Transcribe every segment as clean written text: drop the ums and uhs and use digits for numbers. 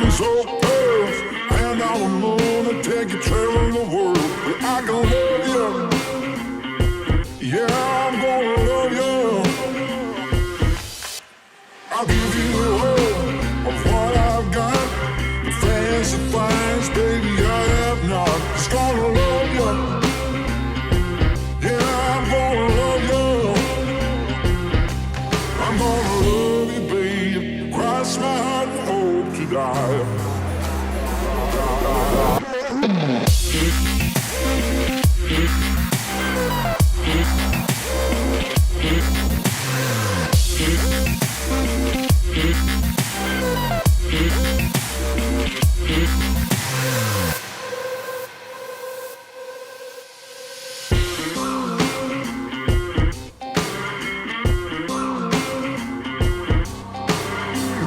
me so fast. Hand on the moon and take you traveling the world. But I can love you. Yeah, I'm gonna love you. I'll give you all of what I've got. The fancy things, baby, I have not. Just gonna love you. Yeah, I'm gonna love you. I'm gonna love you, babe. Cross my heart and hope to die.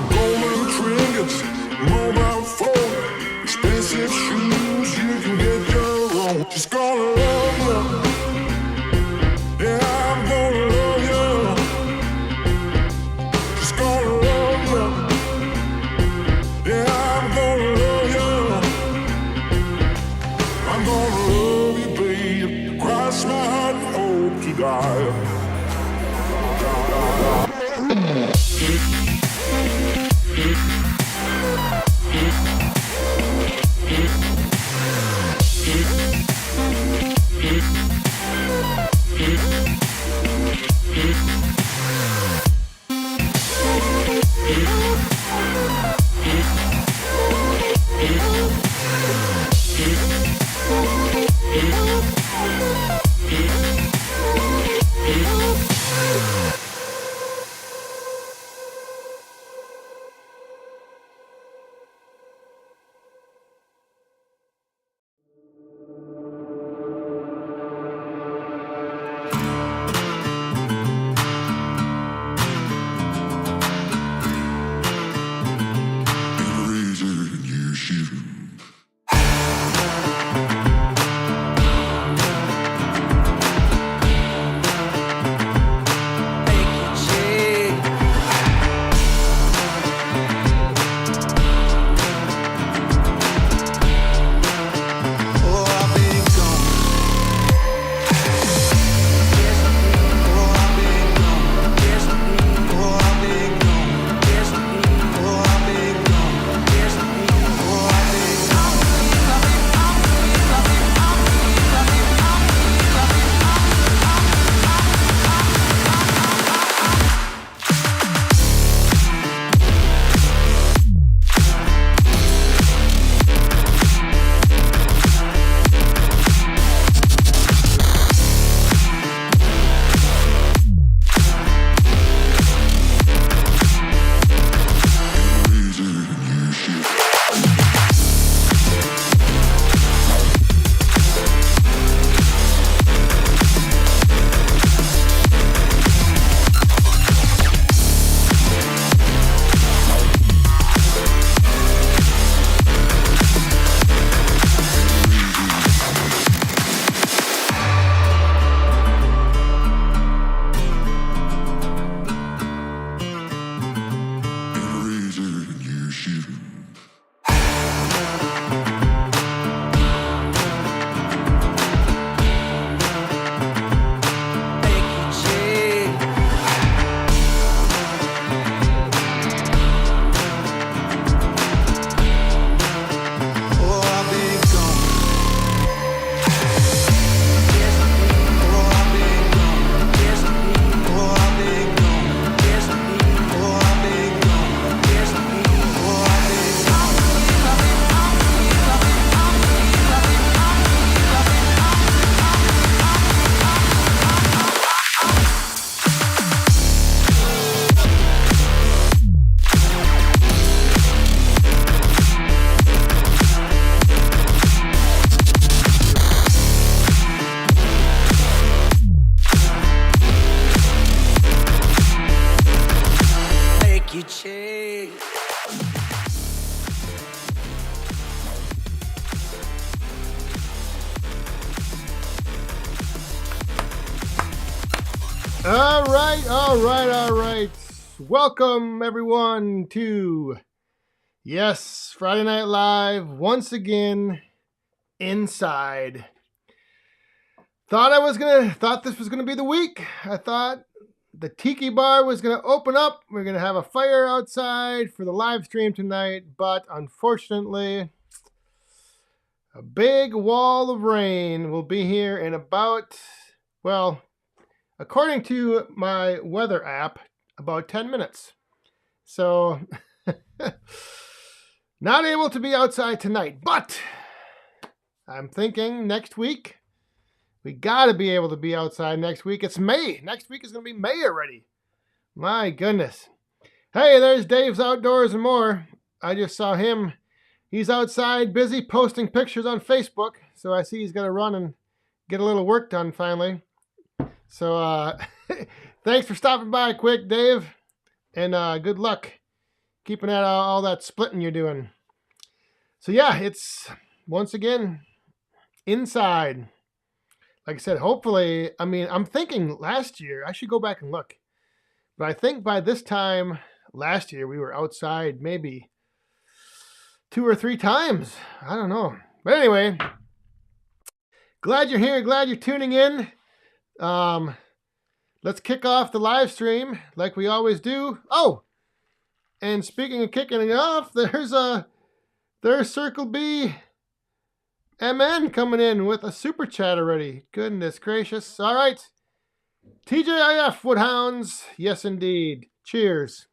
Golden trinkets, mobile phone, expensive shoes, you can get your own. Just gonna love you. Yeah, I'm gonna love you. Just gonna love you. Yeah, I'm gonna love you. I'm gonna love you, babe. Cross my heart and hope to die. All right. Welcome, everyone, to Yes, Friday Night Live once again inside. Thought this was gonna be the week. I thought the Tiki Bar was gonna open up. We're gonna have a fire outside for the live stream tonight, but unfortunately, a big wall of rain will be here in about, well, according to my weather app, about 10 minutes. So, not able to be outside tonight, but I'm thinking next week, we gotta be able to be outside next week. It's May. Next week is gonna be May already. My goodness. Hey, there's Dave's Outdoors and More. I just saw him. He's outside busy posting pictures on Facebook. So I see he's gonna run and get a little work done finally. So thanks for stopping by quick, Dave. And good luck keeping at all that splitting you're doing. So yeah, it's once again inside. Like I said, hopefully, I'm thinking last year, I should go back and look. But I think by this time last year, we were outside maybe 2 or 3 times. I don't know. But anyway, glad you're here. Glad you're tuning in. Let's kick off the live stream like we always do. Oh, and speaking of kicking it off, there's Circle B MN coming in with a super chat already. Goodness gracious. All right. TJIF Woodhounds. Yes, indeed. Cheers.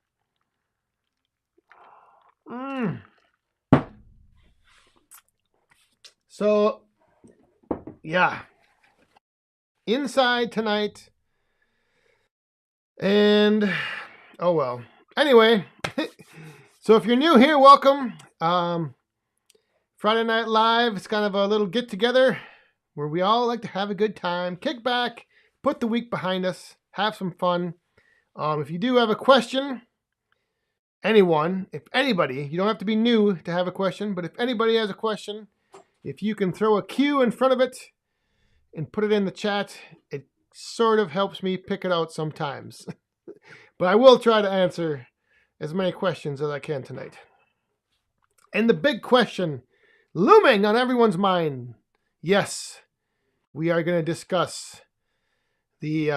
So, yeah. Inside tonight. And, oh well. Anyway, so if you're new here, welcome. Friday Night Live, it's kind of a little get-together where we all like to have a good time, kick back, put the week behind us, have some fun. If you do have a question, if anybody, you don't have to be new to have a question, but if anybody has a question, if you can throw a Q in front of it and put it in the chat, it sort of helps me pick it out sometimes. But I will try to answer as many questions as I can tonight. And the big question looming on everyone's mind. Yes, we are going to discuss the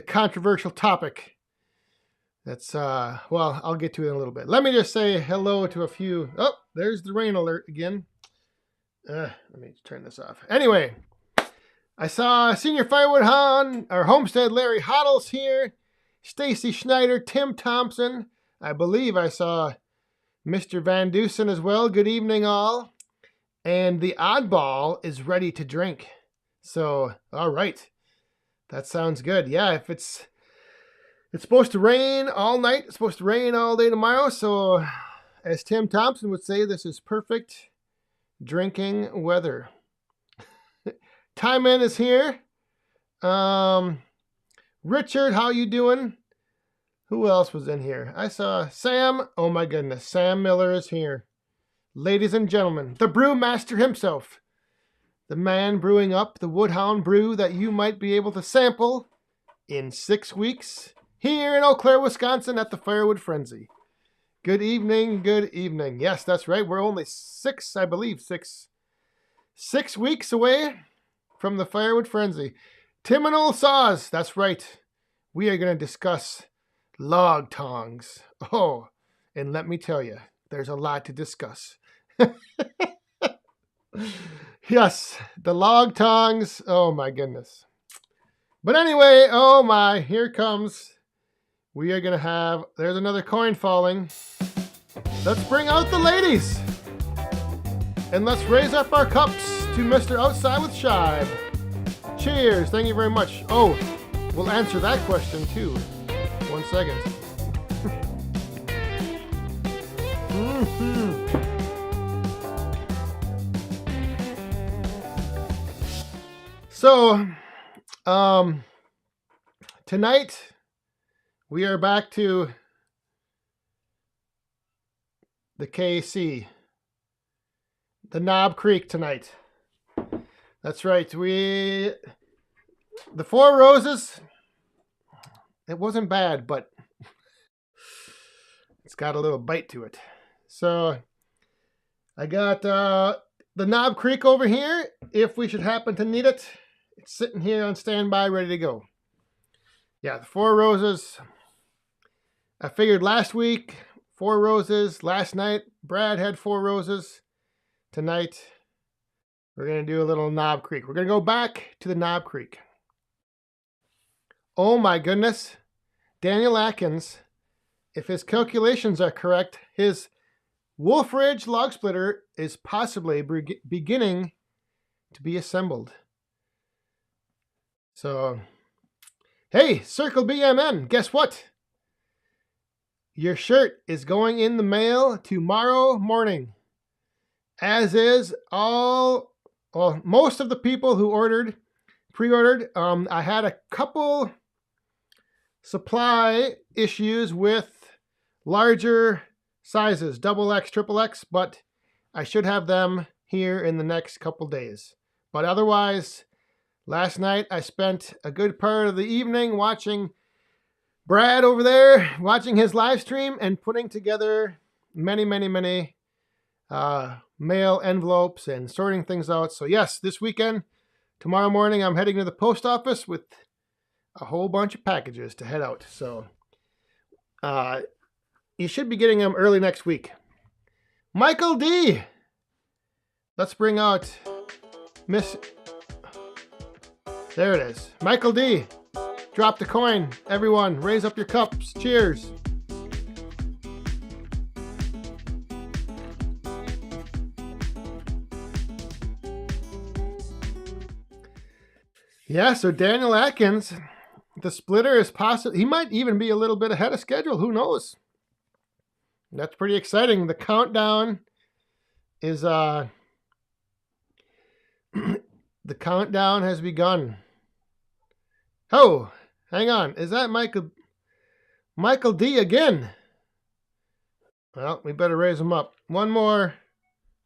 controversial topic. That's, well, I'll get to it in a little bit. Let me just say hello to a few. Oh, there's the rain alert again. Let me turn this off. Anyway, I saw Senior Firewood Hound, our Homestead Larry Hoddles here, Stacy Schneider, Tim Thompson. I believe I saw Mr. Van Dusen as well. Good evening, all. And the oddball is ready to drink. So, all right. That sounds good. Yeah, if it's supposed to rain all night. It's supposed to rain all day tomorrow. So, as Tim Thompson would say, this is perfect drinking weather. Time in is here. Richard, how you doing? Who else was in here? I saw Sam. Oh my goodness. Sam Miller is here. Ladies and gentlemen, the brewmaster himself. The man brewing up the Woodhound brew that you might be able to sample in 6 weeks here in Eau Claire, Wisconsin at the Firewood Frenzy. Good evening, good evening. Yes, that's right. We're only 6 weeks away from the Firewood Frenzy. Tim and Old Saws, that's right. We are going to discuss log tongs. Oh, and let me tell you, there's a lot to discuss. Yes, the log tongs. Oh my goodness. But anyway, oh my, here comes. We are going to have, there's another coin falling. Let's bring out the ladies. And let's raise up our cups to Mr. Outside with Shive. Cheers. Thank you very much. Oh, we'll answer that question too. 1 second. So, tonight we are back to the KC, the Knob Creek tonight. That's right. The Four Roses, it wasn't bad, but it's got a little bite to it. So I got the Knob Creek over here, if we should happen to need it. It's sitting here on standby, ready to go. Yeah, the 4 roses. I figured last week, 4 roses. Last night, Brad had 4 roses. Tonight, we're going to do a little Knob Creek. We're going to go back to the Knob Creek. Oh my goodness. Daniel Atkins, if his calculations are correct, his Wolf Ridge log splitter is possibly beginning to be assembled. So, hey, Circle BMN, guess what? Your shirt is going in the mail tomorrow morning. As is most of the people who pre-ordered. I had a couple supply issues with larger sizes, XXX, XXX, but I should have them here in the next couple days. But otherwise, last night I spent a good part of the evening watching Brad over there, watching his live stream and putting together many mail envelopes and sorting things out. So yes, this weekend, tomorrow morning, I'm heading to the post office with a whole bunch of packages to head out. So you should be getting them early next week. Michael D. Let's bring out Miss... There it is. Michael D. Drop the coin. Everyone, raise up your cups. Cheers. Yeah, so Daniel Atkins, the splitter is possible. He might even be a little bit ahead of schedule. Who knows? That's pretty exciting. The countdown is the countdown has begun. Oh, hang on. Is that Michael D again? Well, we better raise him up. One more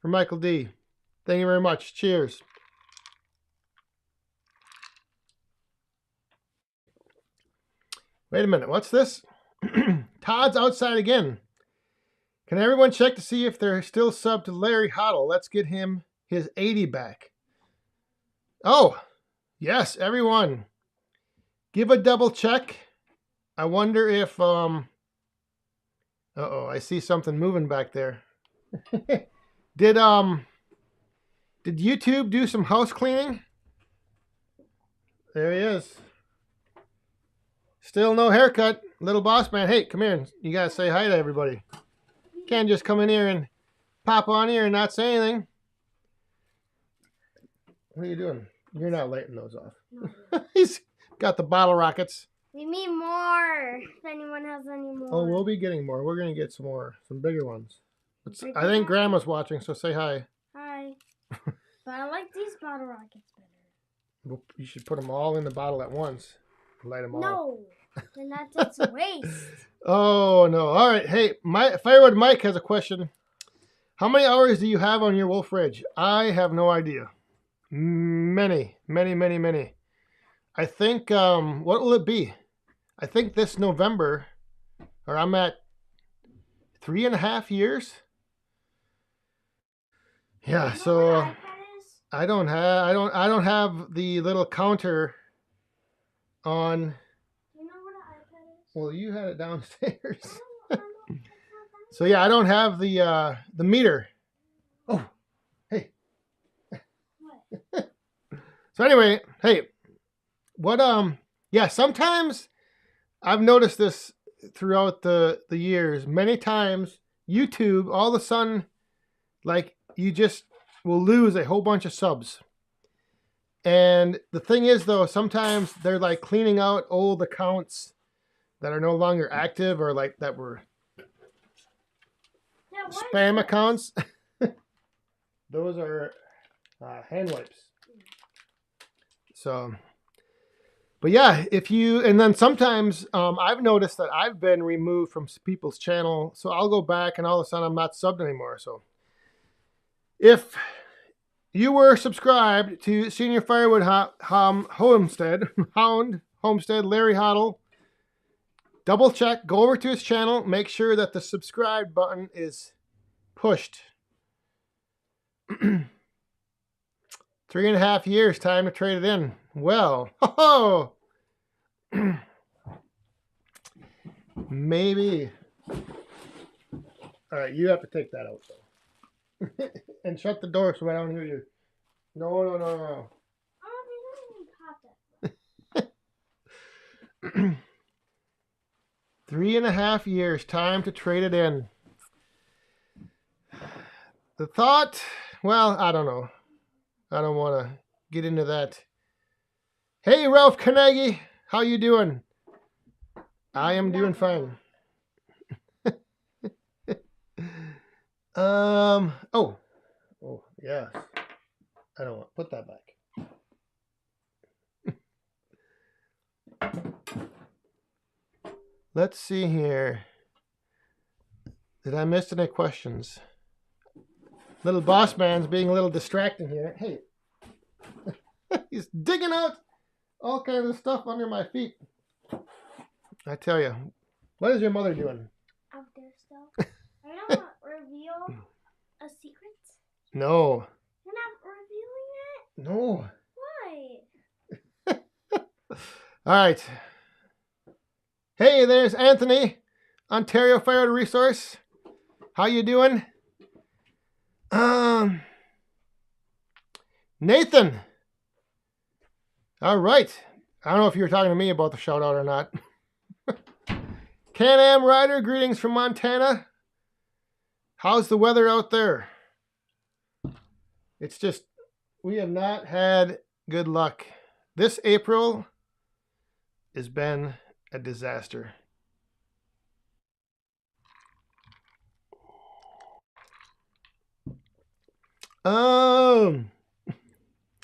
for Michael D. Thank you very much. Cheers. Wait a minute. What's this? Todd's outside again. Can everyone check to see if they're still subbed to Larry Hoddle? Let's get him his 80 back. Oh, yes, everyone. Give a double check. I wonder if uh-oh, I see something moving back there. Did YouTube do some house cleaning? There he is. Still no haircut. Little boss man. Hey, come here. You gotta say hi to everybody. Can't just come in here and pop on here and not say anything. What are you doing? You're not lighting those off. No. He's got the bottle rockets. We need more. If anyone has any more. Oh, we'll be getting more. We're going to get some more. Some bigger ones. I think Grandma's watching, so say hi. Hi. But I like these bottle rockets better. Well, you should put them all in the bottle at once. Light them all. No. Then that's a waste. Oh, no. All right. Hey, Firewood Mike has a question. How many hours do you have on your Wolf Ridge? I have no idea. Many. I think, what will it be? I think this November, or I'm at 3.5 years. Yeah, so I don't have the little counter on. You know what an iPad is? Well, you had it downstairs. So yeah, I don't have the meter. Oh, hey. What? So anyway, hey, what yeah, sometimes I've noticed this throughout the years. Many times YouTube, all of a sudden, like, you just will lose a whole bunch of subs. And the thing is, though, sometimes they're like cleaning out old accounts that are no longer active, or like that were spam accounts. Those are hand wipes. So, but yeah, and then sometimes I've noticed that I've been removed from people's channel, so I'll go back and all of a sudden I'm not subbed anymore. So if you were subscribed to Senior Firewood Homestead, Larry Hoddle, double check, go over to his channel, make sure that the subscribe button is pushed. 3.5 years, time to trade it in. Well, ho ho! Maybe. All right, you have to take that out though, and shut the door so I don't hear you. No, no, no, no. Oh, they don't even pop it. 3.5 years, time to trade it in. The thought, well, I don't know. I don't want to get into that. Hey, Ralph Carnegie, how you doing? I am doing fine. Oh, yeah. I don't want to put that back. Let's see here. Did I miss any questions? Little boss man's being a little distracting here. Hey, he's digging out all kinds of stuff under my feet. I tell you, what is your mother doing? Out there still. Are you not reveal a secret? No. You're not revealing it? No. Why? All right. Hey, there's Anthony, Ontario Fire Resource. How you doing? Nathan. All right. I don't know if you were talking to me about the shout out or not. Can-Am Rider, greetings from Montana. How's the weather out there? It's just, we have not had good luck. This April has been a disaster.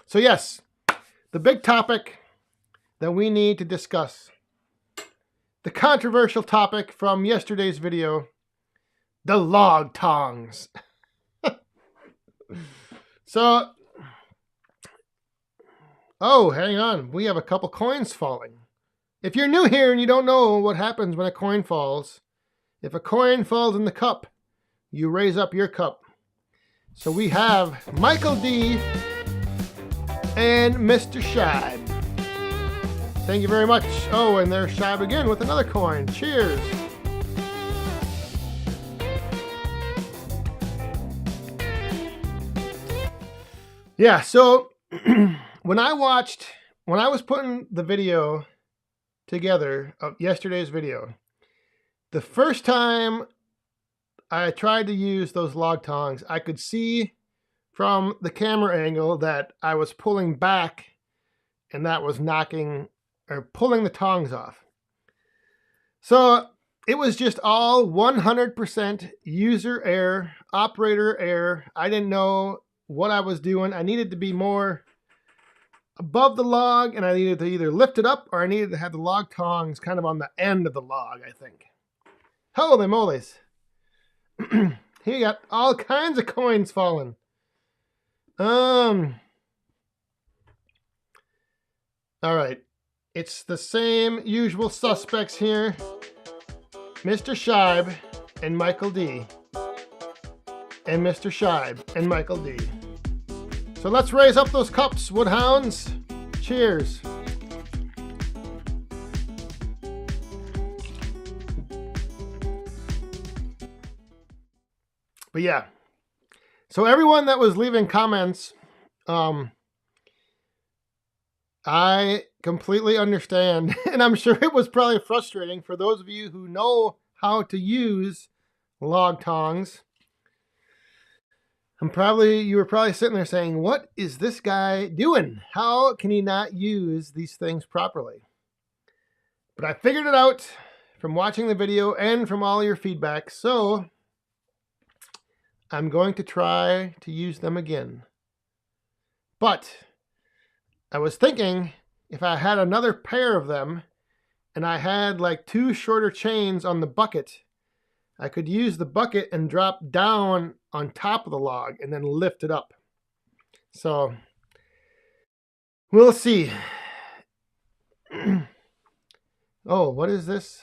So yes, the big topic that we need to discuss, the controversial topic from yesterday's video, the log tongs. So, oh, hang on, we have a couple coins falling. If you're new here and you don't know what happens when a coin falls, if a coin falls in the cup, you raise up your cup. So we have Michael D. and Mr. Shibe. Thank you very much. Oh, and there's Shibe again with another coin. Cheers. Yeah, so when I was putting the video together of yesterday's video, the first time I tried to use those log tongs, I could see from the camera angle that I was pulling back and that was knocking or pulling the tongs off. So it was just all 100% user error, operator error. I didn't know what I was doing. I needed to be more above the log, and I needed to either lift it up or I needed to have the log tongs kind of on the end of the log, I think. Holy moly's. Here you got all kinds of coins falling. All right. It's the same usual suspects here. Mr. Shibe and Michael D. And Mr. Shibe and Michael D. So let's raise up those cups, Woodhounds. Cheers. But yeah, so everyone that was leaving comments, I completely understand, and I'm sure it was probably frustrating for those of you who know how to use log tongs. You were probably sitting there saying, what is this guy doing? How can he not use these things properly? But I figured it out from watching the video and from all your feedback, so I'm going to try to use them again. But I was thinking if I had another pair of them and I had like 2 shorter chains on the bucket, I could use the bucket and drop down on top of the log and then lift it up. So we'll see. Oh, what is this?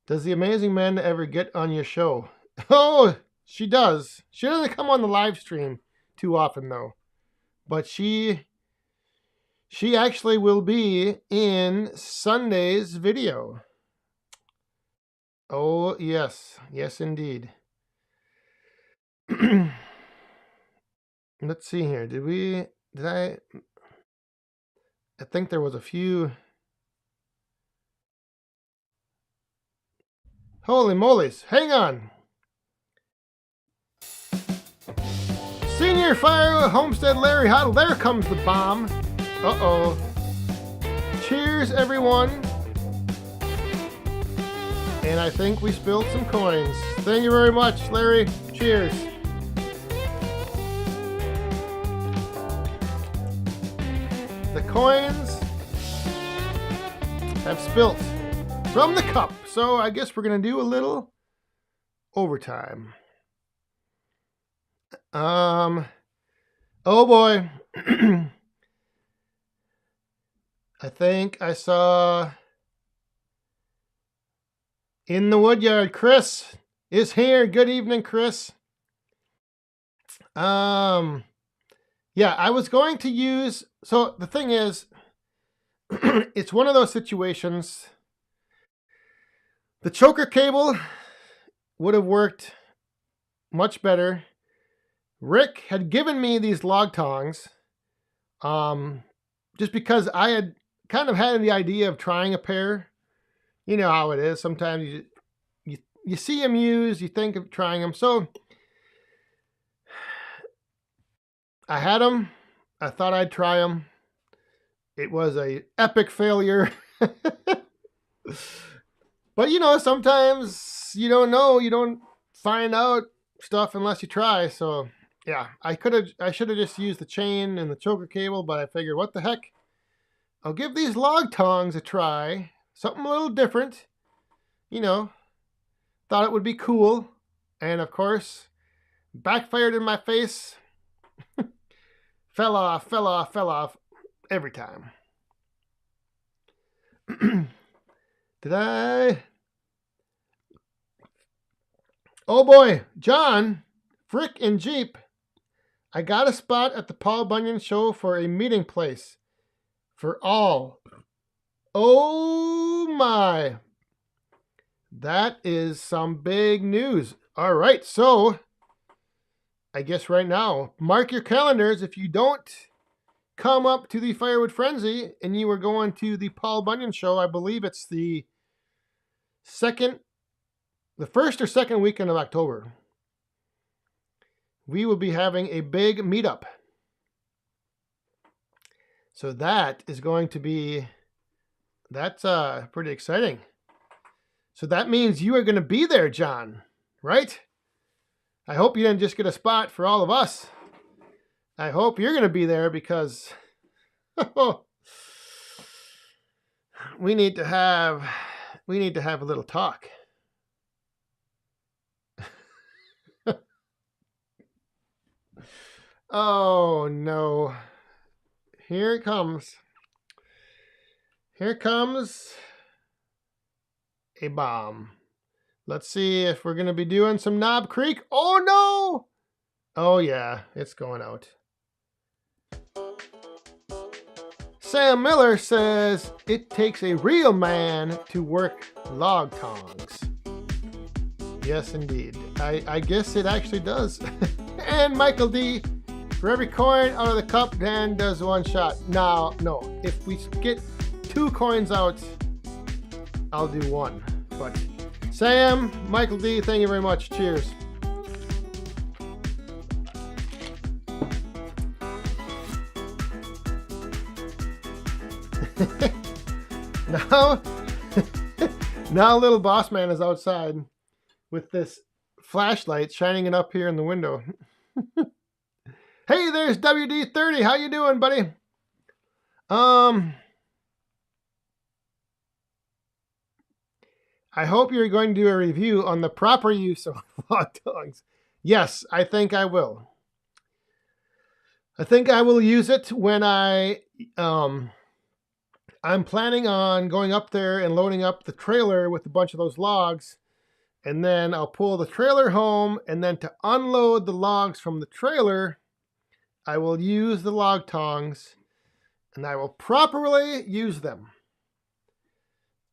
Does the amazing man ever get on your show? Oh, She does. She doesn't come on the live stream too often though. But she actually will be in Sunday's video. Oh, yes. Yes, indeed. Let's see here. I think there was a few. Holy moly's. Hang on. Senior Fire Homestead Larry Huddle. There comes the bomb. Uh-oh. Cheers, everyone. And I think we spilled some coins. Thank you very much, Larry. Cheers. The coins have spilt from the cup. So I guess we're going to do a little overtime. Oh boy. I think I saw in the woodyard, Chris is here. Good evening, Chris. Yeah, I was going to use, so the thing is, it's one of those situations. The choker cable would have worked much better. Rick had given me these log tongs, just because I had kind of had the idea of trying a pair. You know how it is. Sometimes you see them used, you think of trying them. So I had them. I thought I'd try them. It was a epic failure. But you know, sometimes you don't know. You don't find out stuff unless you try. So yeah, I should have just used the chain and the choker cable, but I figured, what the heck? I'll give these log tongs a try. Something a little different. You know, thought it would be cool. And of course, backfired in my face. Fell off every time. Did I? Oh boy, John, Frick, and Jeep. I got a spot at the Paul Bunyan show for a meeting place for all. Oh my. That is some big news. All right, so I guess right now, mark your calendars. If you don't come up to the Firewood Frenzy and you are going to the Paul Bunyan show, I believe it's the first or second weekend of October. We will be having a big meetup. So that is going to be, that's pretty exciting. So that means you are going to be there, John, right? I hope you didn't just get a spot for all of us. I hope you're going to be there because we need to have a little talk. Oh no. Here it comes. Here comes a bomb. Let's see if we're going to be doing some Knob Creek. Oh no! Oh yeah, it's going out. Sam Miller says it takes a real man to work log tongs. Yes, indeed. I guess it actually does. And Michael D, for every coin out of the cup, Dan does one shot. No. If we get 2 coins out, I'll do 1. But Sam, Michael D, thank you very much. Cheers. Now little boss man is outside with this flashlight shining it up here in the window. Hey, there's WD30. How you doing, buddy? I hope you're going to do a review on the proper use of log tongs. Yes, I think I will. I think I will use it when I'm planning on going up there and loading up the trailer with a bunch of those logs and then I'll pull the trailer home, and then to unload the logs from the trailer, I will use the log tongs, and I will properly use them.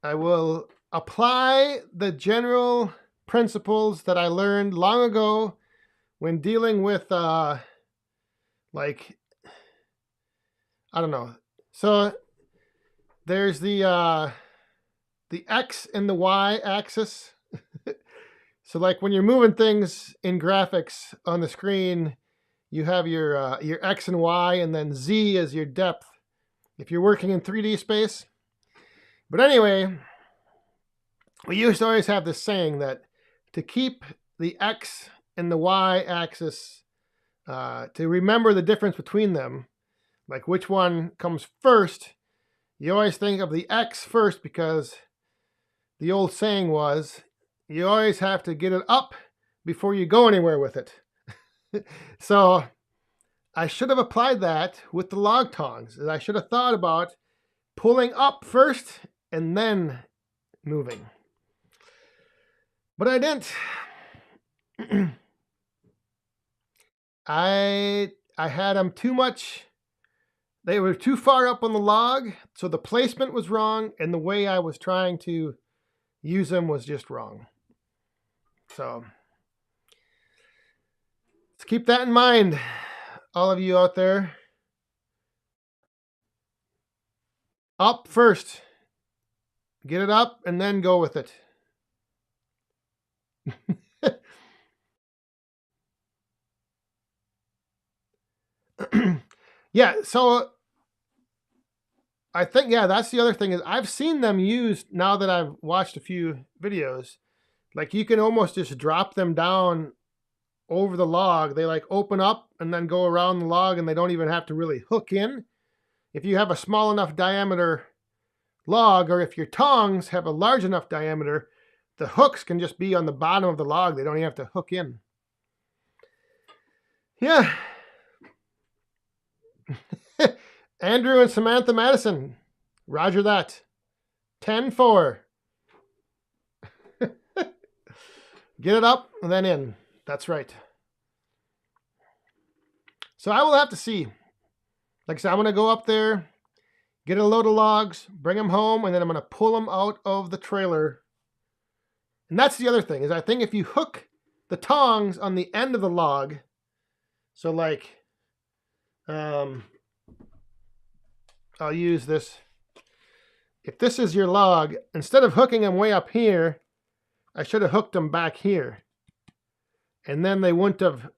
I will apply the general principles that I learned long ago when dealing with, I don't know. So there's the X and the Y axis. So like when you're moving things in graphics on the screen, you have your X and Y, and then Z is your depth if you're working in 3D space. But anyway, we used to always have this saying that to keep the X and the Y axis, to remember the difference between them, like which one comes first, you always think of the X first, because the old saying was, you always have to get it up before you go anywhere with it. So I should have applied that with the log tongs. I should have thought about pulling up first and then moving. But I didn't. I had them too much. They were too far up on the log, so the placement was wrong, and the way I was trying to use them was just wrong. So let's keep that in mind, all of you out there. Up first. Get it up and then go with it. Yeah, so I think, yeah, that's the other thing, is I've seen them used now that I've watched a few videos. Like you can almost just drop them down over the log. They like open up and then go around the log, and they don't even have to really hook in. If you have a small enough diameter log, or if your tongs have a large enough diameter, the hooks can just be on the bottom of the log. They don't even have to hook in. Yeah. Andrew and Samantha Madison. Roger that. 10-4. Get it up and then in. That's right. So I will have to see. Like I said, I'm going to go up there, get a load of logs, bring them home, and then I'm going to pull them out of the trailer. And that's the other thing, is I think if you hook the tongs on the end of the log, so like, I'll use this. If this is your log, instead of hooking them way up here, I should have hooked them back here. And then they wouldn't have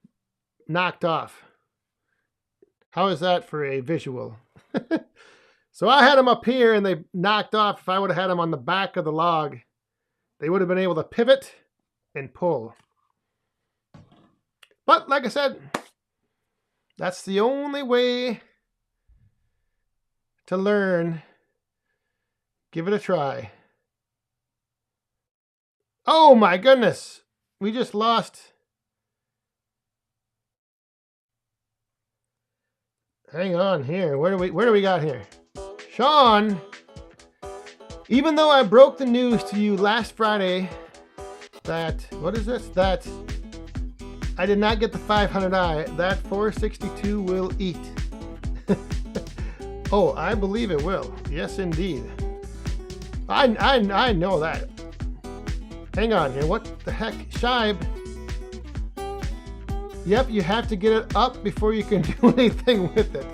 knocked off. How is that for a visual? So I had them up here and they knocked off. If I would have had them on the back of the log, they would have been able to pivot and pull. But like I said, that's the only way to learn. Give it a try. Oh my goodness. We just lost. Hang on here. Where do we got here? Sean, even though I broke the news to you last Friday that, what is this? That I did not get the 500i, that 462 will eat. Oh, I believe it will. Yes, indeed. I know that. Hang on here. What the heck? Shibe. Yep, you have to get it up before you can do anything with it.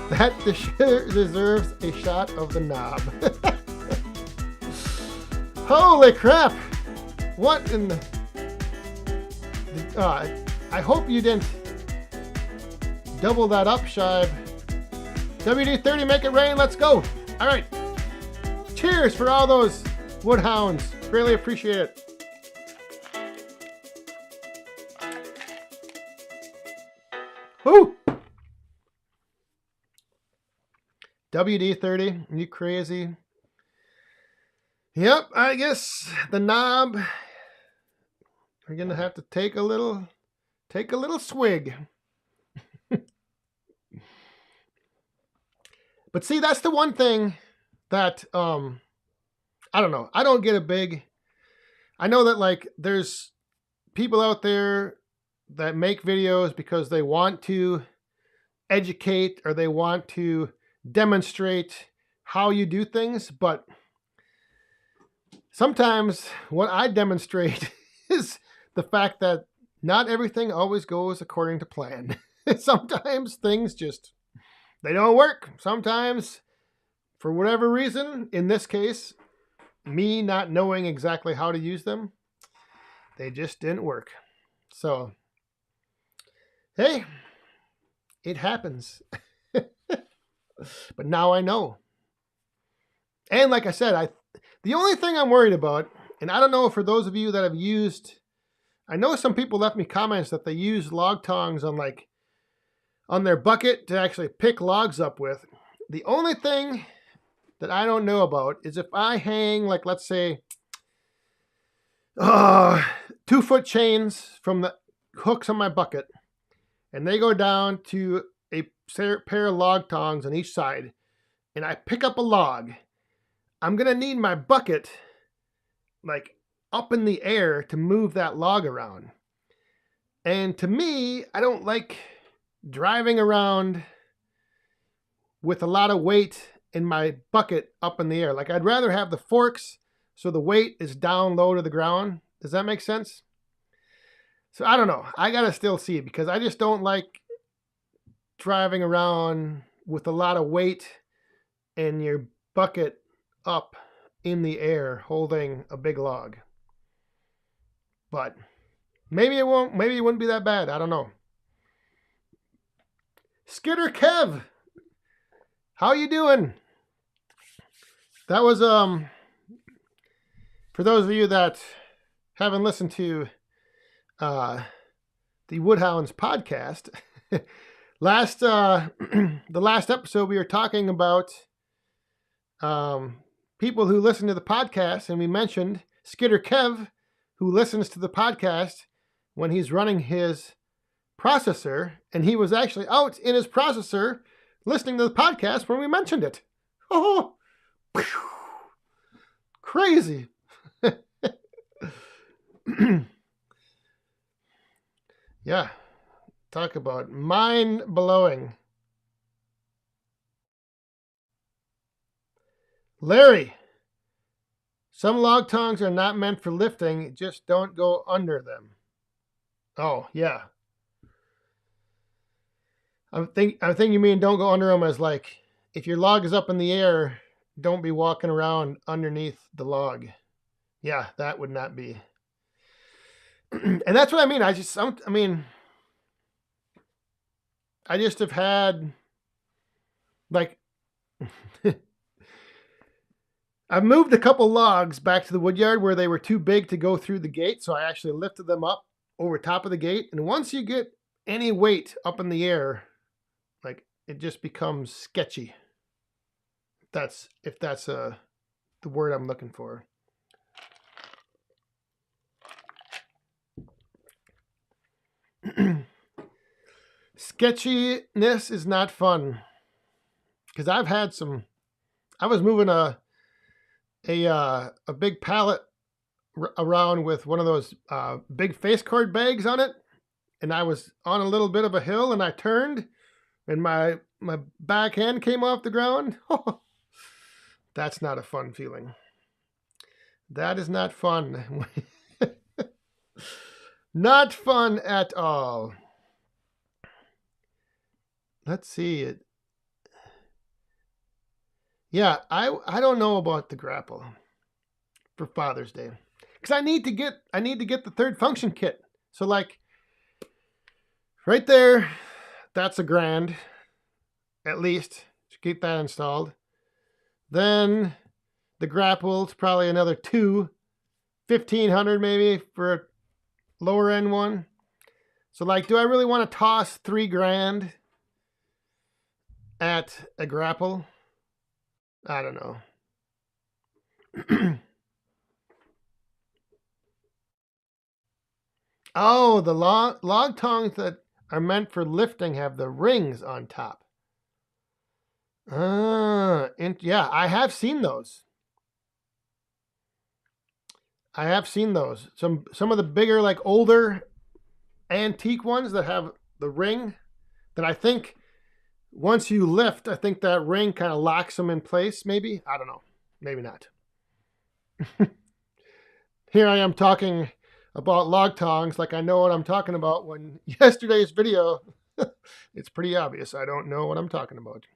That deserves a shot of the knob. Holy crap! What in the... I hope you didn't double that up, Shibe. WD-30, make it rain, let's go! Alright. Cheers for all those woodhounds. Really appreciate it. Woo! WD-30, you crazy? Yep, I guess the knob, we're gonna have to take a little swig. But see, that's the one thing that I don't know. I don't get a big I know that like there's people out there that make videos because they want to educate or they want to demonstrate how you do things, but sometimes what I demonstrate is the fact that not everything always goes according to plan. Sometimes things just they don't work. Sometimes for whatever reason, in this case, me not knowing exactly how to use them, they just didn't work. So, hey, it happens. But now I know. And like I said, the only thing I'm worried about, and I don't know for those of you that have used, I know some people left me comments that they use log tongs on their bucket to actually pick logs up with. The only thing that I don't know about is if I hang, like, let's say, 2-foot chains from the hooks on my bucket, and they go down to a pair of log tongs on each side, and I pick up a log, I'm going to need my bucket, like, up in the air to move that log around. And to me, I don't like driving around with a lot of weight in my bucket up in the air. Like, I'd rather have the forks so the weight is down low to the ground. Does that make sense? So I don't know. I got to still see, because I just don't like driving around with a lot of weight and your bucket up in the air holding a big log. But maybe it won't. Maybe it wouldn't be that bad. I don't know. Skidder Kev, how you doing? That was for those of you that haven't listened to the Woodhounds podcast. The last episode we were talking about people who listen to the podcast, and we mentioned Skidder Kev, who listens to the podcast when he's running his processor, and he was actually out in his processor listening to the podcast when we mentioned it. Oh, crazy. Yeah, talk about mind-blowing. Larry, some log tongs are not meant for lifting, just don't go under them. Oh, yeah. I think you mean don't go under them as like, if your log is up in the air, don't be walking around underneath the log. Yeah, that would not be. And that's what I mean. I just have had, like, I've moved a couple logs back to the woodyard where they were too big to go through the gate, so I actually lifted them up over top of the gate. And once you get any weight up in the air, like, it just becomes sketchy. If that's the word I'm looking for. Sketchiness is not fun, because I've had some. I was moving a big pallet around with one of those big face card bags on it, and I was on a little bit of a hill, and I turned, and my back hand came off the ground. That's not a fun feeling. That is not fun. Not fun at all. Let's see it. Yeah, I don't know about the grapple for Father's Day, because I need to get the third function kit. So, like, right there, that's $1,000 at least to get that installed. Then the grapple's probably another $1,500 maybe for a lower end one. So, like, do I really want to toss $3,000 at a grapple? I don't know. Oh, the log tongs that are meant for lifting have the rings on top. Yeah, I have seen those. I have seen those. Some of the bigger, like older antique ones that have the ring that I think once you lift, I think that ring kind of locks them in place, maybe. I don't know. Maybe not. Here I am talking about log tongs like I know what I'm talking about when yesterday's video, it's pretty obvious I don't know what I'm talking about.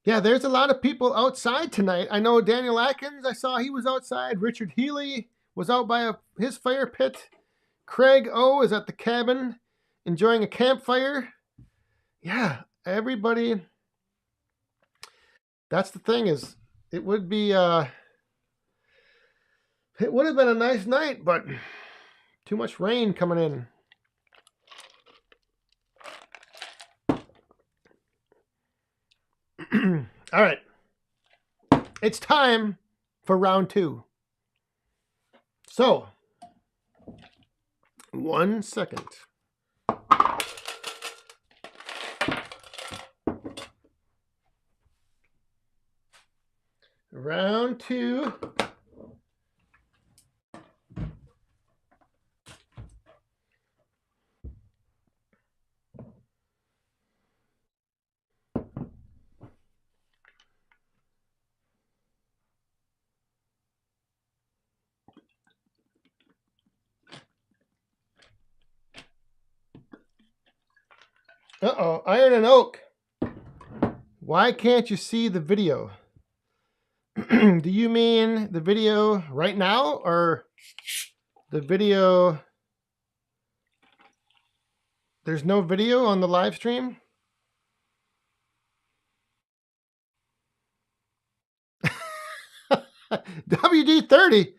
Yeah, there's a lot of people outside tonight. I know Daniel Atkins, I saw he was outside. Richard Healy was out by his fire pit. Craig O is at the cabin enjoying a campfire. Yeah, everybody. That's the thing is, it would be, it would have been a nice night, but too much rain coming in. All right. It's time for round 2. So, 1 second. Round 2. Uh-oh, Iron and Oak. Why can't you see the video? Do you mean the video right now or the video? There's no video on the live stream? WD-30?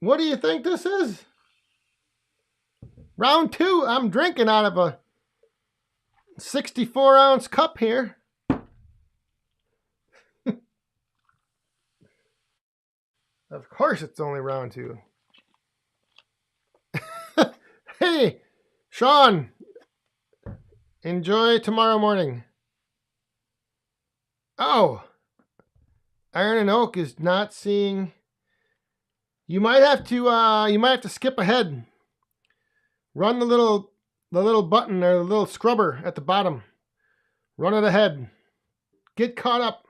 What do you think this is? Round 2, I'm drinking out of a 64-ounce cup here. Of course it's only round 2. Hey, Sean, enjoy tomorrow morning. Oh, Iron and Oak is not seeing. You might have to skip ahead. Run the little button or the little scrubber at the bottom. Run it ahead. Get caught up.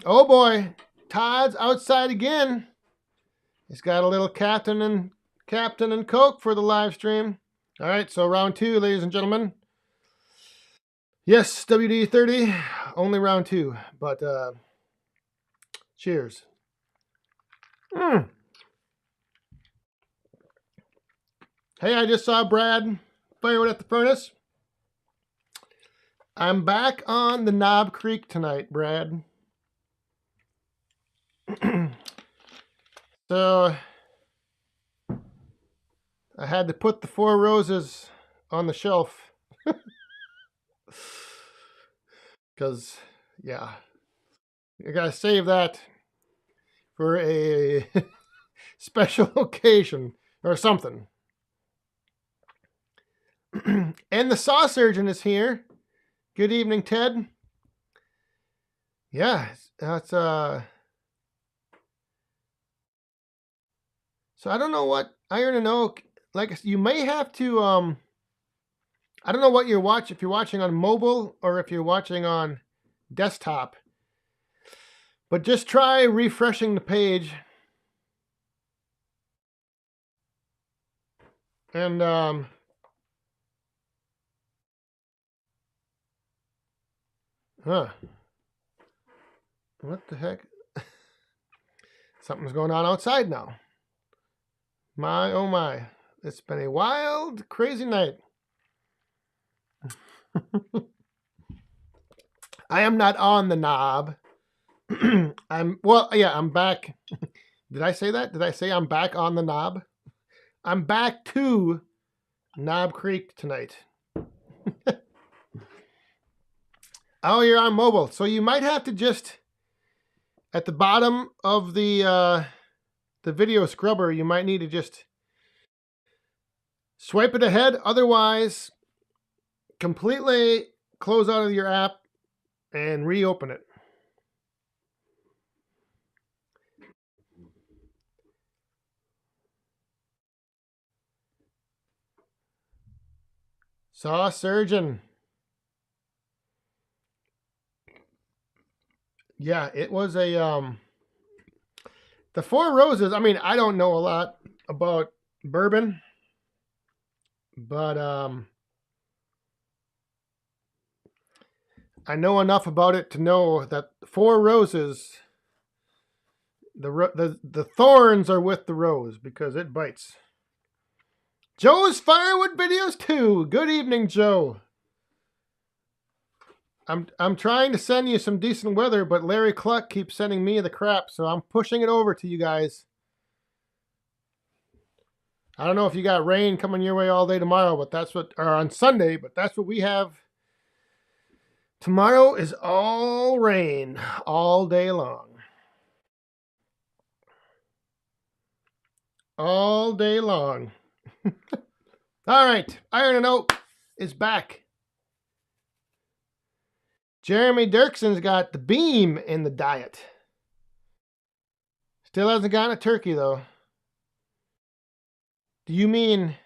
Oh boy, Todd's outside again. He's got a little Captain and Coke for the live stream. All right, so round 2, ladies and gentlemen. Yes, WD-30, only round 2, but cheers. Hey, I just saw Brad firewood at the furnace. I'm back on the Knob Creek tonight, Brad. So I had to put the 4 roses on the shelf. Because, yeah, you gotta save that for a special occasion or something. And the Saw Surgeon is here. Good evening, Ted. Yeah, that's so I don't know what Iron and Oak, like you may have to I don't know what you're watching, if you're watching on mobile or if you're watching on desktop. But just try refreshing the page. And what the heck? Something's going on outside now. My, oh my. It's been a wild, crazy night. I am not on the knob. I'm back. Did I say that? Did I say I'm back on the knob? I'm back to Knob Creek tonight. Oh, you're on mobile. So you might have to just, at the bottom of the video scrubber, you might need to just swipe it ahead. Otherwise, completely close out of your app and reopen it. Saw a surgeon. Yeah, it was a the Four Roses. I mean, I don't know a lot about bourbon, but I know enough about it to know that Four Roses, the thorns are with the rose because it bites. Joe's Firewood Videos too. Good evening, Joe. I'm trying to send you some decent weather, but Larry Cluck keeps sending me the crap, so I'm pushing it over to you guys. I don't know if you got rain coming your way all day tomorrow, but that's what, or on Sunday, but that's what we have. Tomorrow is all rain all day long. All day long. All right, Iron and Oak is back. Jeremy Dirkson's got the beam in the diet. Still hasn't gotten a turkey, though. Do you mean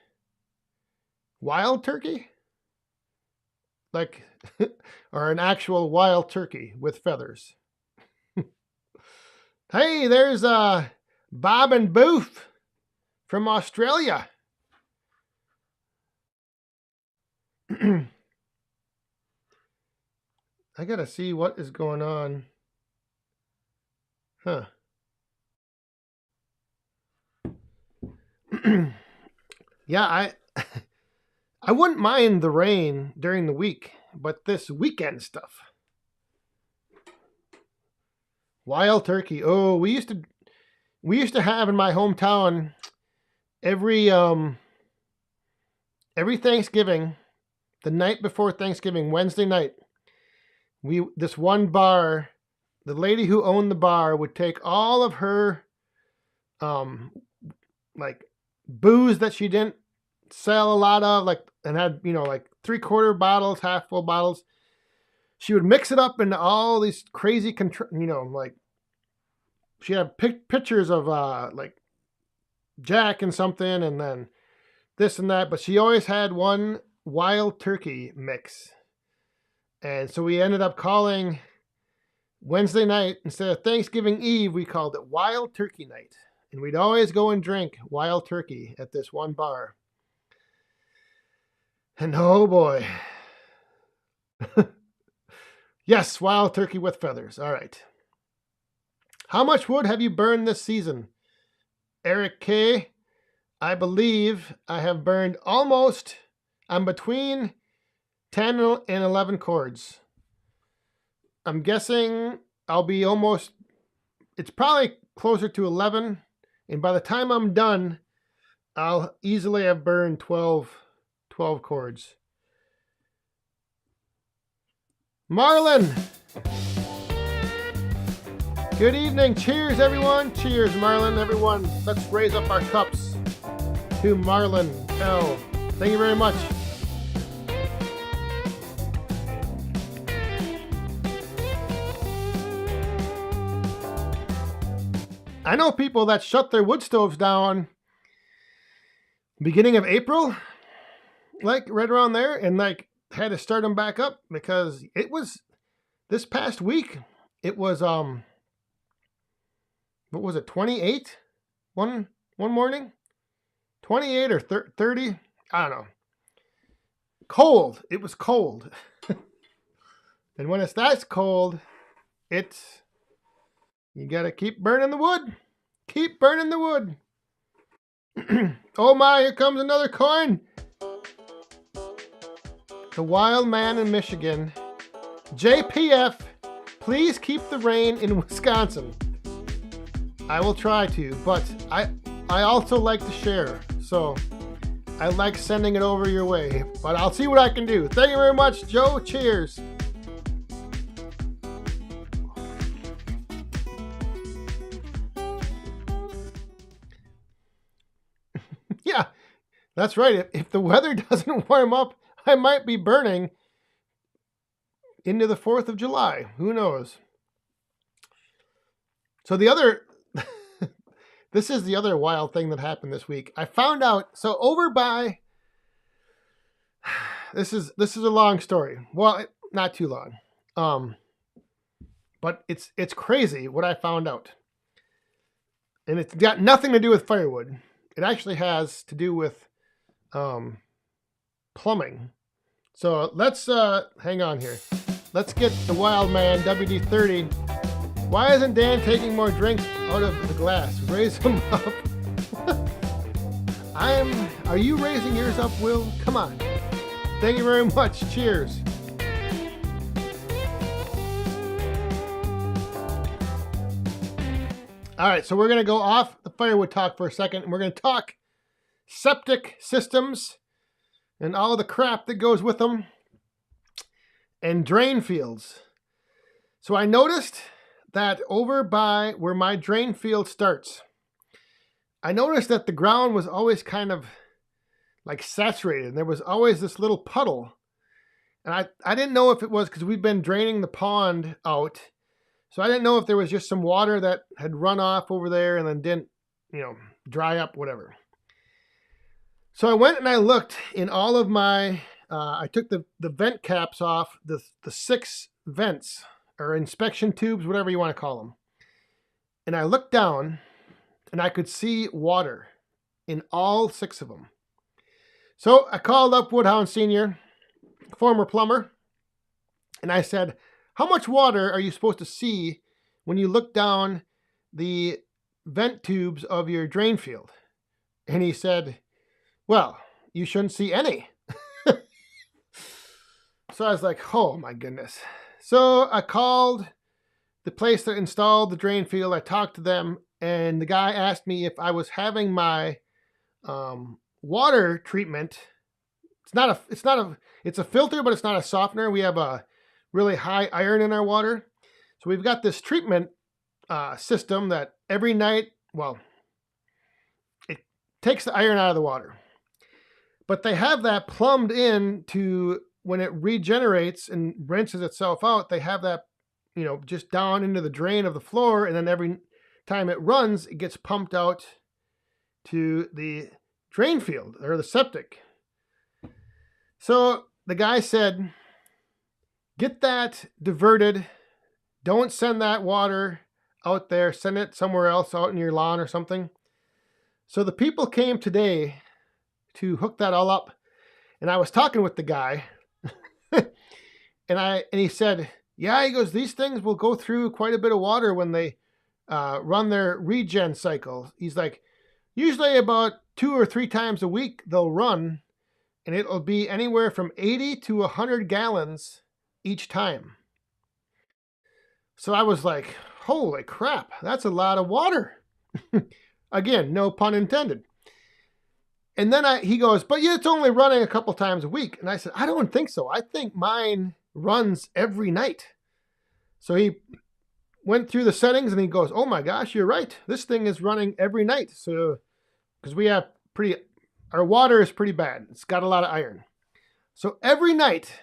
wild turkey? Like, or an actual wild turkey with feathers? Hey, there's Bob and Boof from Australia. I gotta see what is going on. Huh. Yeah, I wouldn't mind the rain during the week, but this weekend stuff. Wild turkey. Oh, we used to have in my hometown every Thanksgiving, the night before Thanksgiving, Wednesday night, this one bar, the lady who owned the bar would take all of her like booze that she didn't sell a lot of, like, and had, like 3/4 bottles, half full bottles. She would mix it up into all these crazy like she had pictures of like Jack and something, and then this and that, but she always had one wild turkey mix. And so we ended up calling Wednesday night, instead of Thanksgiving Eve, we called it Wild Turkey Night. And we'd always go and drink wild turkey at this one bar. And oh boy. Yes, wild turkey with feathers. All right. How much wood have you burned this season? Eric K. I believe I have burned almost, I'm between 10 and 11 cords. I'm guessing I'll be almost, it's probably closer to 11. And by the time I'm done, I'll easily have burned 12 cords. Marlon. Good evening. Cheers, everyone. Cheers, Marlon. Everyone, let's raise up our cups to Marlon L. Thank you very much. I know people that shut their wood stoves down beginning of April, like right around there, and like had to start them back up because it was this past week. It was what was it, 28 one morning, 28 or 30, I don't know. Cold. It was cold. And when it's that cold, you gotta keep burning the wood. Keep burning the wood. Oh my, here comes another coin. The wild man in Michigan. JPF, please keep the rain in Wisconsin. I will try to, but I also like to share. So I like sending it over your way. But I'll see what I can do. Thank you very much, Joe. Cheers. Yeah, that's right. If the weather doesn't warm up, I might be burning into the 4th of July. Who knows? So the other, this is the other wild thing that happened this week. I found out, so over by, this is a long story. Well, not too long. But it's crazy what I found out. And it's got nothing to do with firewood. It actually has to do with plumbing. So let's hang on here. Let's get the wild man, WD-30. Why isn't Dan taking more drinks out of the glass? Raise him up. Are you raising yours up, Will? Come on. Thank you very much. Cheers. All right, so we're going to go off the firewood talk for a second, and we're going to talk septic systems and all the crap that goes with them, and drain fields. So I noticed that over by where my drain field starts, I noticed that the ground was always kind of like saturated, and there was always this little puddle. And I didn't know if it was because we've been draining the pond out. So I didn't know if there was just some water that had run off over there and then didn't, dry up, whatever. So I went and I looked in all of my, I took the vent caps off, the 6 vents, or inspection tubes, whatever you want to call them. And I looked down and I could see water in all 6 of them. So I called up Woodhound Sr., former plumber, and I said, how much water are you supposed to see when you look down the vent tubes of your drain field? And he said, well, you shouldn't see any. So I was like, oh my goodness. So I called the place that installed the drain field. I talked to them, and the guy asked me if I was having my water treatment. It's a filter, but it's not a softener. We have a really high iron in our water. So we've got this treatment system that every night, it takes the iron out of the water. But they have that plumbed in to, when it regenerates and rinses itself out, they have that, just down into the drain of the floor. And then every time it runs, it gets pumped out to the drain field or the septic. So the guy said, get that diverted. Don't send that water out there. Send it somewhere else, out in your lawn or something. So the people came today to hook that all up. And I was talking with the guy. and he said, yeah, he goes, these things will go through quite a bit of water when they run their regen cycle. He's like, usually about 2 or 3 times a week they'll run, and it'll be anywhere from 80 to 100 gallons each time. So I was like, holy crap, that's a lot of water. Again, no pun intended. And then he goes, but yeah, it's only running a couple times a week. And I said, I don't think so. I think mine runs every night. So he went through the settings and he goes, oh my gosh, you're right. This thing is running every night. So, because we have our water is pretty bad. It's got a lot of iron. So every night,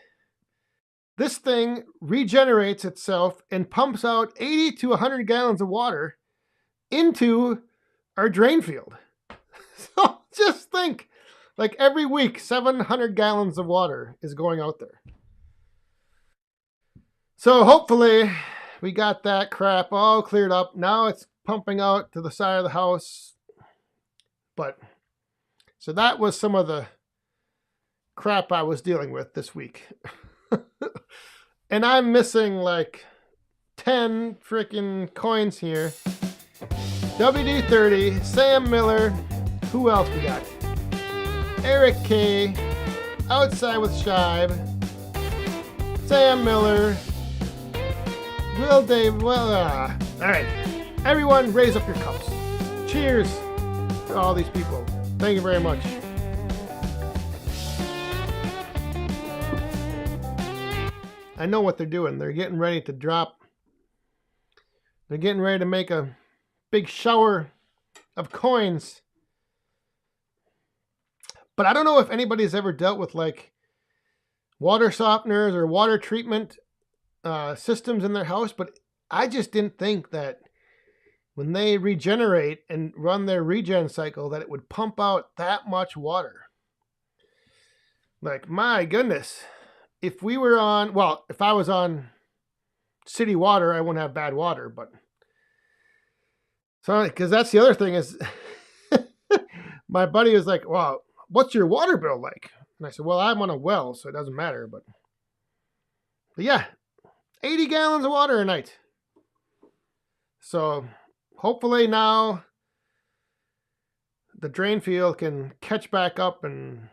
this thing regenerates itself and pumps out 80 to 100 gallons of water into our drain field. So just think, like every week, 700 gallons of water is going out there. So hopefully we got that crap all cleared up. Now it's pumping out to the side of the house. So that was some of the crap I was dealing with this week. And I'm missing like 10 freaking coins here. WD-30, Sam Miller. Who else we got? Eric K. Outside with Shive. Sam Miller. Will Dave. All right. Everyone, raise up your cups. Cheers to all these people. Thank you very much. I know what they're doing. They're getting ready to drop. They're getting ready to make a big shower of coins. But I don't know if anybody's ever dealt with like water softeners or water treatment systems in their house, but I just didn't think that when they regenerate and run their regen cycle that it would pump out that much water. Like, my goodness. If we were on, well, if I was on city water, I wouldn't have bad water, but so, because that's the other thing is my buddy was like, well, what's your water bill like? And I said, well, I'm on a well, so it doesn't matter, but yeah, 80 gallons of water a night. So hopefully now the drain field can catch back up and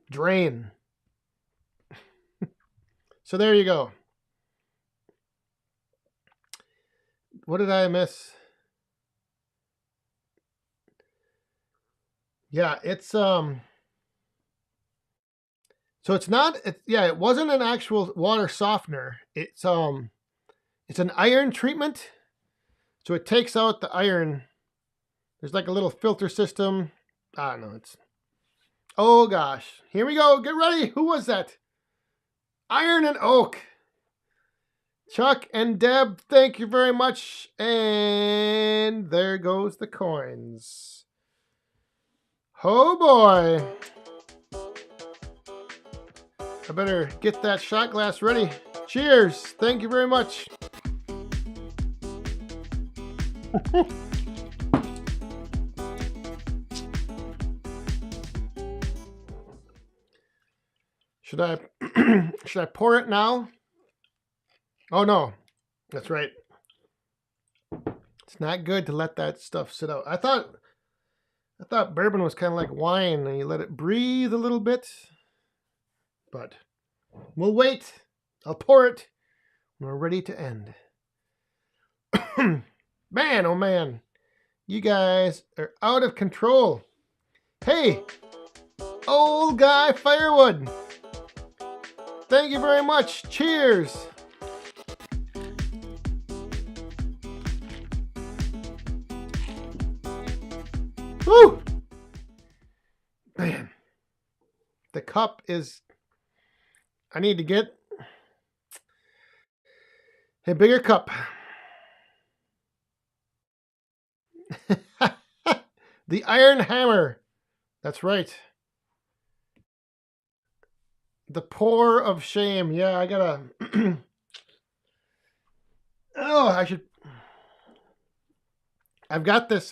drain. So there you go. What did I miss? Yeah, it's so it's not it wasn't an actual water softener. It's an iron treatment. So it takes out the iron. There's like a little filter system. I don't know, it's oh gosh. Here we go. Get ready. Who was that? Iron and Oak. Chuck and Deb, thank you very much. And there goes the coins. Oh boy. I better get that shot glass ready. Cheers. Thank you very much. Should I should I pour it now? Oh no. That's right. It's not good to let that stuff sit out. I thought bourbon was kind of like wine and you let it breathe a little bit. But we'll wait. I'll pour it when we're ready to end. Man, oh man. You guys are out of control. Hey, old guy Firewood. Thank you very much. Cheers. Woo! Man, the cup is. I need to get a bigger cup. The Iron Hammer. That's right. The Pour of Shame. Yeah, I gotta. Oh, I should. I've got this.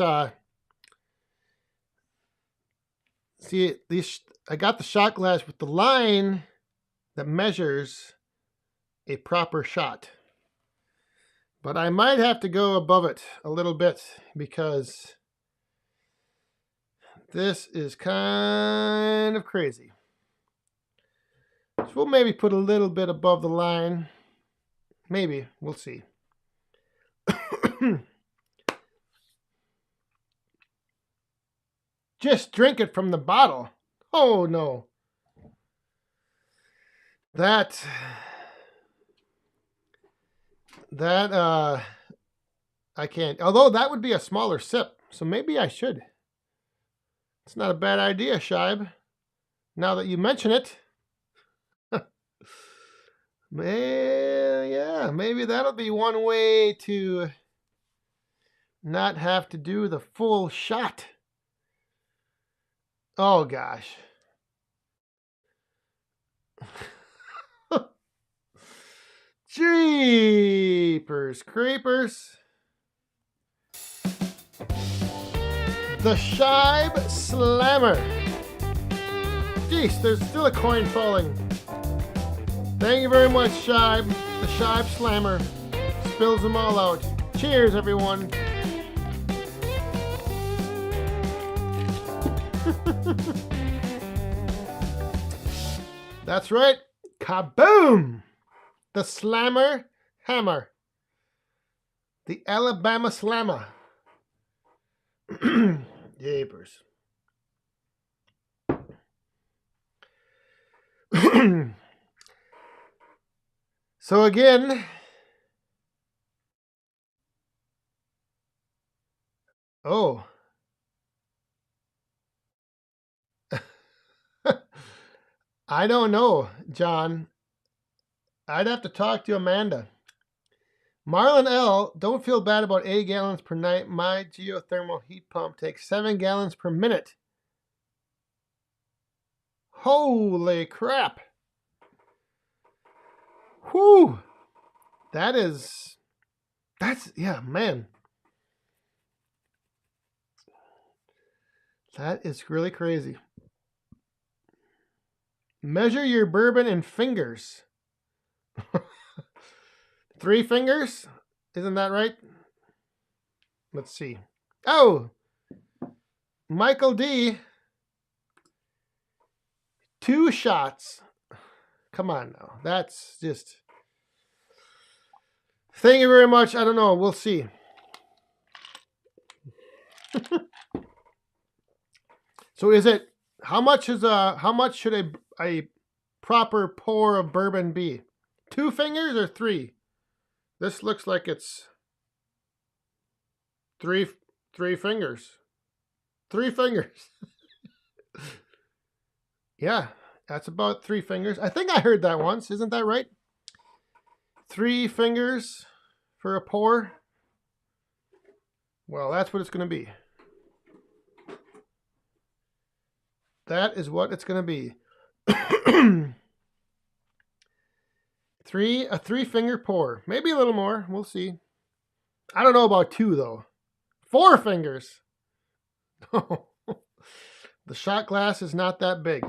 See, these. I got the shot glass with the line that measures a proper shot. But I might have to go above it a little bit because this is kind of crazy. So we'll maybe put a little bit above the line. Maybe. We'll see. Just drink it from the bottle. Oh, no. That I can't. Although that would be a smaller sip, so maybe I should. It's not a bad idea, Shibe. Now that you mention it. Yeah, maybe that'll be one way to not have to do the full shot. Oh gosh. Jeepers creepers. The Shibe Slammer. Jeez, there's still a coin falling. Thank you very much, Shibe. The Shibe Slammer spills them all out. Cheers, everyone. That's right. Kaboom! The Slammer Hammer. The Alabama Slammer. Jeepers. So again, oh. I don't know, John. I'd have to talk to Amanda. Marlon L., don't feel bad about 8 gallons per night. My geothermal heat pump takes 7 gallons per minute. Holy crap. Whew. Yeah, man. That is really crazy. Measure your bourbon in fingers. 3 fingers? Isn't that right? Let's see. Oh! Michael D. 2 shots. Come on now. That's just... Thank you very much. I don't know. We'll see. So is it... How much should a proper pour of bourbon be? 2 fingers or 3? This looks like it's 3 fingers. 3 fingers. Yeah, that's about 3 fingers. I think I heard that once. Isn't that right? 3 fingers for a pour. Well, that's what it's going to be. That is what it's going to be. A 3-finger pour. Maybe a little more. We'll see. I don't know about 2 though. 4 fingers. The shot glass is not that big.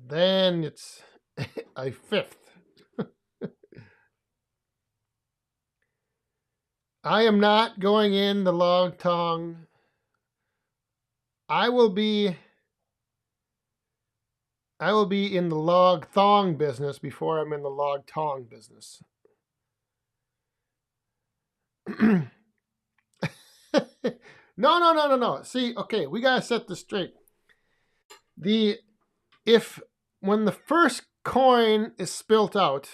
Then it's a 5th. I am not going in the log tong. I will be in the log thong business before I'm in the log tong business. No. See, okay, we gotta set this straight. When the first coin is spilt out,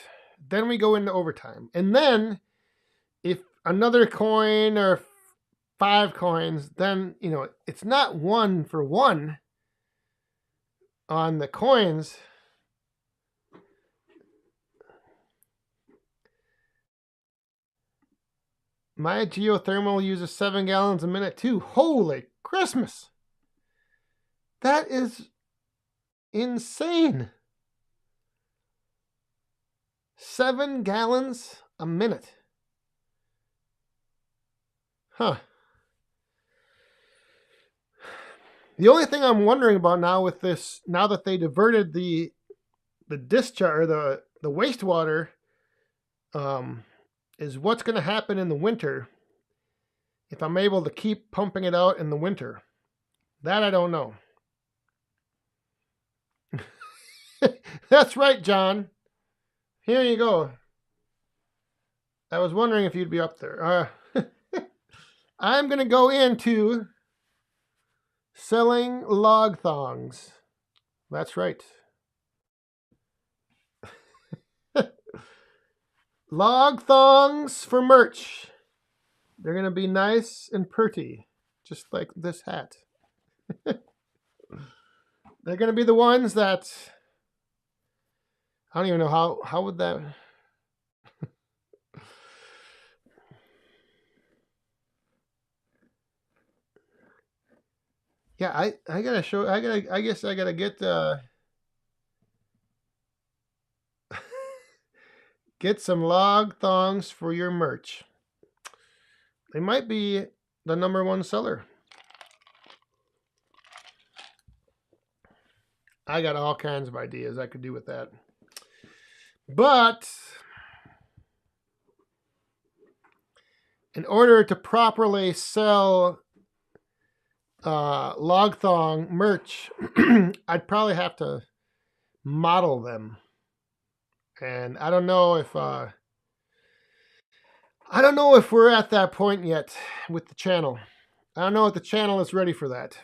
then we go into overtime. And then if another coin or 5 coins, then, it's not 1 for 1 on the coins. My geothermal uses 7 gallons a minute too. Holy Christmas. That is insane. 7 gallons a minute. Huh. The only thing I'm wondering about now with this, now that they diverted the discharge, or the wastewater, is what's going to happen in the winter if I'm able to keep pumping it out in the winter. That I don't know. That's right, John. Here you go. I was wondering if you'd be up there. I'm going to go into selling log thongs. That's right. Log thongs for merch. They're going to be nice and pretty, just like this hat. They're going to be the ones that... I don't even know how would that... Yeah, I gotta show. I guess I gotta get get some log thongs for your merch. They might be the #1 seller. I got all kinds of ideas I could do with that, but in order to properly sell log thong merch, I'd probably have to model them, and I don't know if we're at that point yet with the channel. I don't know if the channel is ready for that.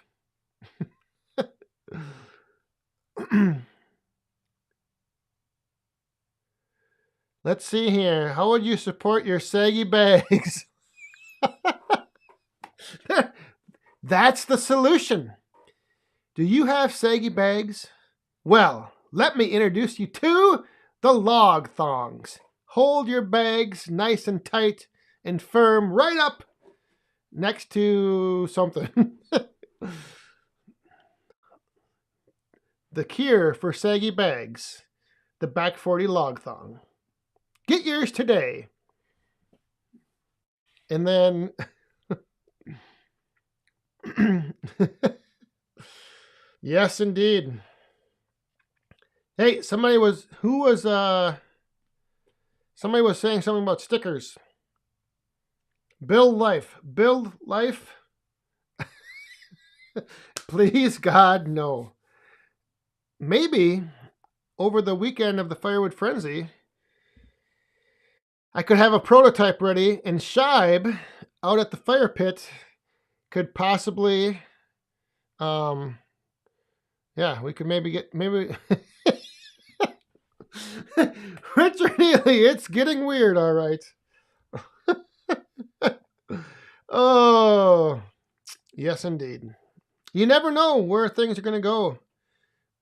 Let's see here. How would you support your saggy bags? That's the solution. Do you have saggy bags? Well, let me introduce you to the log thongs. Hold your bags nice and tight and firm right up next to something. The cure for saggy bags, the Back 40 log thong. Get yours today. And then yes, indeed. Hey, somebody was saying something about stickers. Build life. Build life. Please, God, no. Maybe over the weekend of the Firewood Frenzy, I could have a prototype ready, and Shibe out at the fire pit could possibly, we could maybe Richard Healy, it's getting weird, all right. Oh, yes, indeed. You never know where things are going to go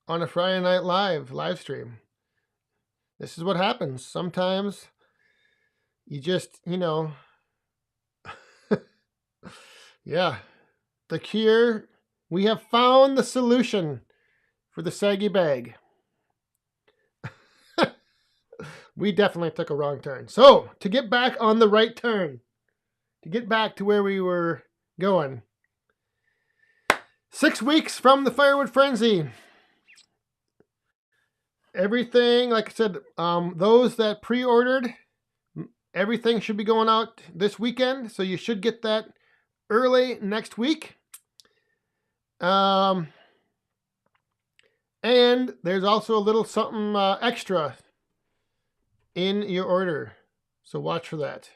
on a Friday Night live stream. This is what happens. Sometimes you just, yeah. The cure, we have found the solution for the saggy bag. We definitely took a wrong turn. So, to get back on the right turn, to get back to where we were going, 6 weeks from the Firewood Frenzy. Everything, like I said, those that pre-ordered, everything should be going out this weekend, so you should get that early next week. And there's also a little something extra in your order, so watch for that.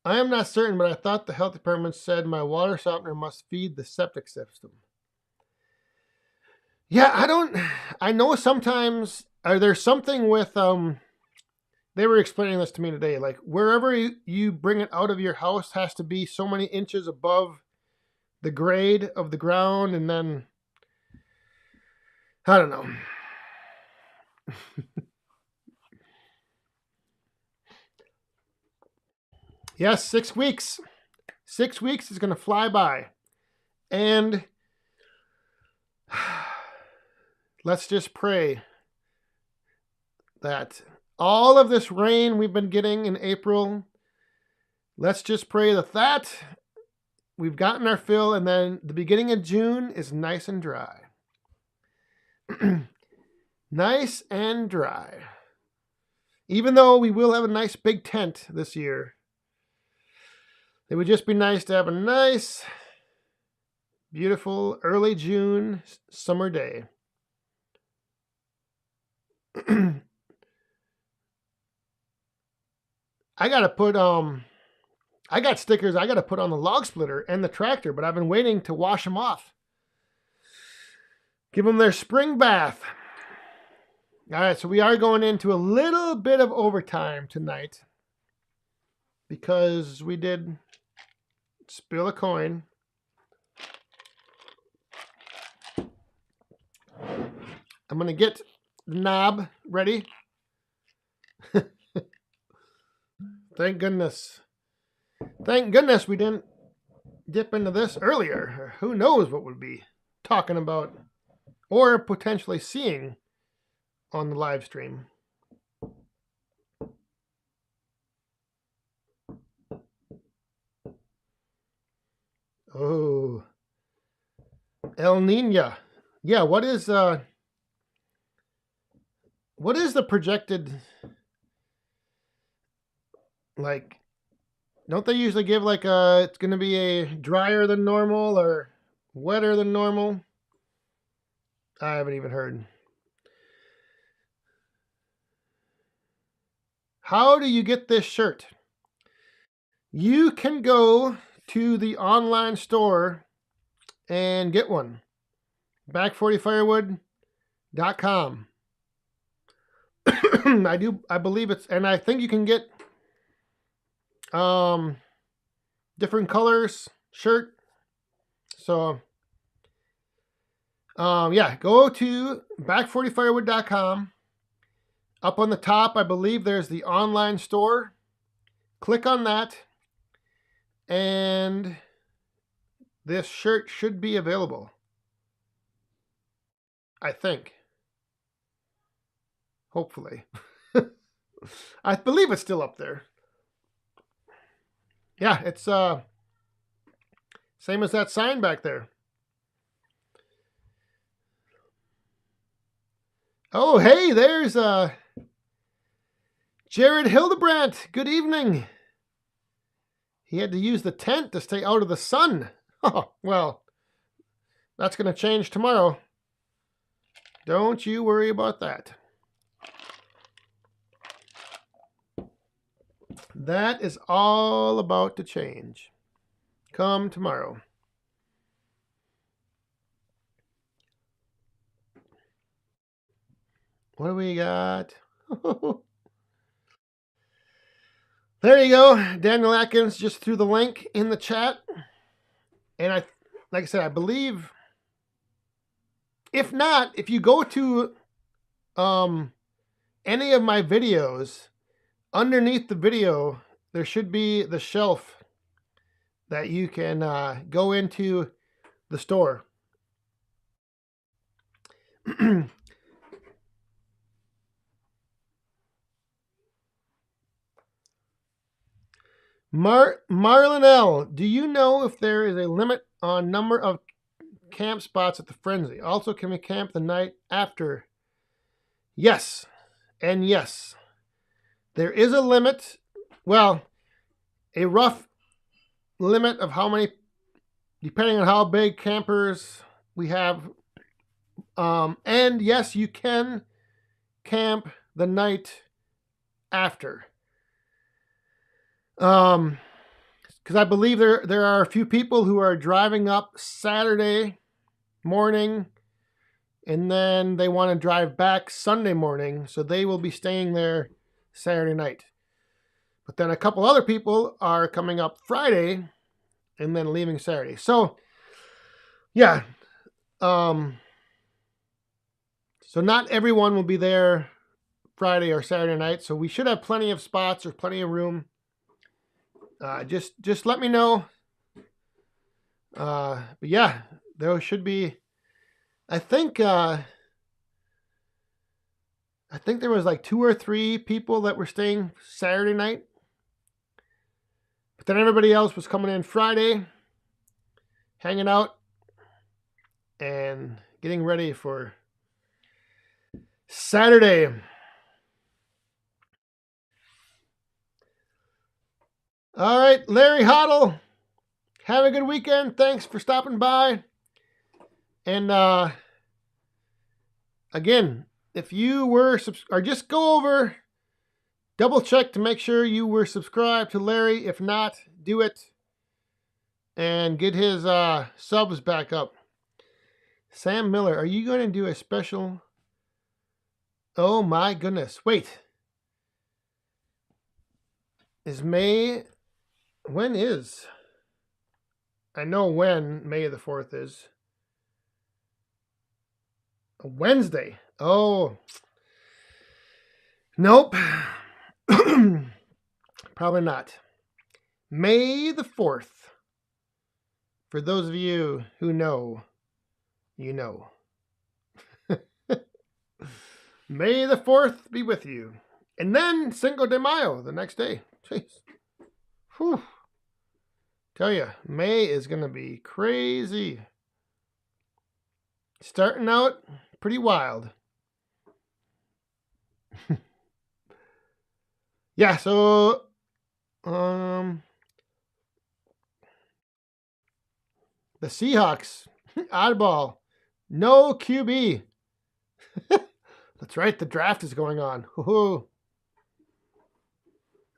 I am not certain, but I thought the health department said my water softener must feed the septic system. Yeah, I know sometimes there's something with, they were explaining this to me today, like wherever you bring it out of your house has to be so many inches above the grade of the ground, and then, I don't know. Yes, 6 weeks. 6 weeks is going to fly by. And let's just pray that all of this rain we've been getting in April, let's just pray that we've gotten our fill, and then the beginning of June is nice and dry. Nice and dry. Even though we will have a nice big tent this year, it would just be nice to have a nice, beautiful early June summer day. I got stickers I got to put on the log splitter and the tractor, but I've been waiting to wash them off. Give them their spring bath. All right, so we are going into a little bit of overtime tonight because we did spill a coin. I'm going to get the knob ready. Thank goodness. Thank goodness we didn't dip into this earlier. Who knows what we'll be talking about or potentially seeing on the live stream. Oh, El Nino. Yeah, what is the projected, like, don't they usually give like it's going to be a drier than normal or wetter than normal? I haven't even heard. How do you get this shirt? You can go to the online store and get one. Back40firewood.com. I believe it's, and I think you can get, different colors shirt. So, yeah, go to back40firewood.com. Up on the top, I believe there's the online store. Click on that, and this shirt should be available. I think. Hopefully. I believe it's still up there. Yeah, it's same as that sign back there. Oh, hey, there's Jared Hildebrandt. Good evening. He had to use the tent to stay out of the sun. Oh, well, that's going to change tomorrow. Don't you worry about that. That is all about to change. Come tomorrow. What do we got? There you go. Daniel Atkins just threw the link in the chat. And like I said, I believe, if not, if you go to any of my videos, underneath the video, there should be the shelf that you can go into the store. Marlon L., do you know if there is a limit on number of camp spots at the Frenzy? Also, can we camp the night after? Yes, and yes. There is a limit. Well, a rough limit of how many, depending on how big campers we have. And yes, you can camp the night after. Because I believe there are a few people who are driving up Saturday morning, and then they want to drive back Sunday morning, so they will be staying there Saturday night. But then a couple other people are coming up Friday and then leaving Saturday. So, yeah. So not everyone will be there Friday or Saturday night, so we should have plenty of spots or plenty of room. Just let me know. But yeah, there should be. I think there was like 2 or 3 people that were staying Saturday night, but then everybody else was coming in Friday, hanging out, and getting ready for Saturday. All right, Larry Hoddle, have a good weekend. Thanks for stopping by. And again, if you were, or just go over, double check to make sure you were subscribed to Larry. If not, do it and get his subs back up. Sam Miller, are you going to do a special? Oh my goodness. Wait. Is May... When is? I know when May the 4th is. A Wednesday. Oh. Nope. Probably not. May the 4th. For those of you who know, you know. May the 4th be with you. And then Cinco de Mayo the next day. Jeez. Whew. Tell you, May is going to be crazy. Starting out pretty wild. Yeah, so the Seahawks, oddball, no QB. That's right, the draft is going on. Woo-hoo.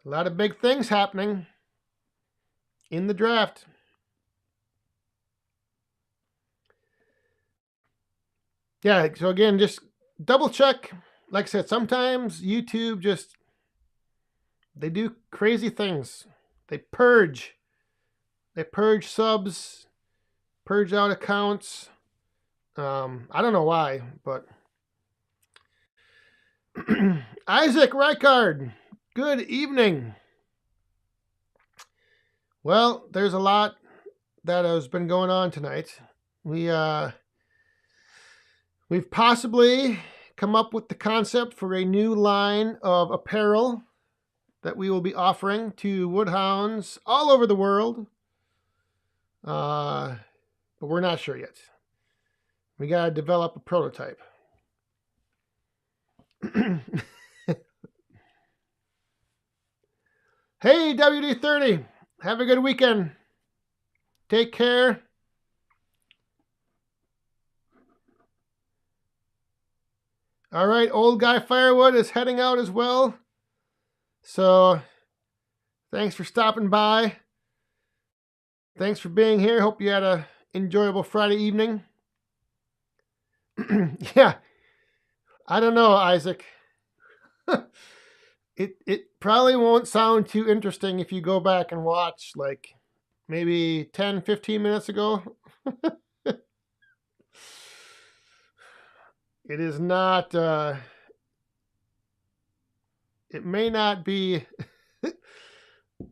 A lot of big things happening in the draft. Yeah, so again, just double check. Like I said, sometimes YouTube just, they do crazy things. They purge They purge subs, purge out accounts. I don't know why, but Isaac Reichard, good evening. Well, there's a lot that has been going on tonight. We've possibly come up with the concept for a new line of apparel that we will be offering to woodhounds all over the world. But we're not sure yet. We got to develop a prototype. Hey, WD30. Have a good weekend. Take care. All right, Old Guy Firewood is heading out as well. So, thanks for stopping by. Thanks for being here. Hope you had an enjoyable Friday evening. Yeah, I don't know, Isaac. It probably won't sound too interesting if you go back and watch like maybe 10, 15 minutes ago. It is not, it may not be,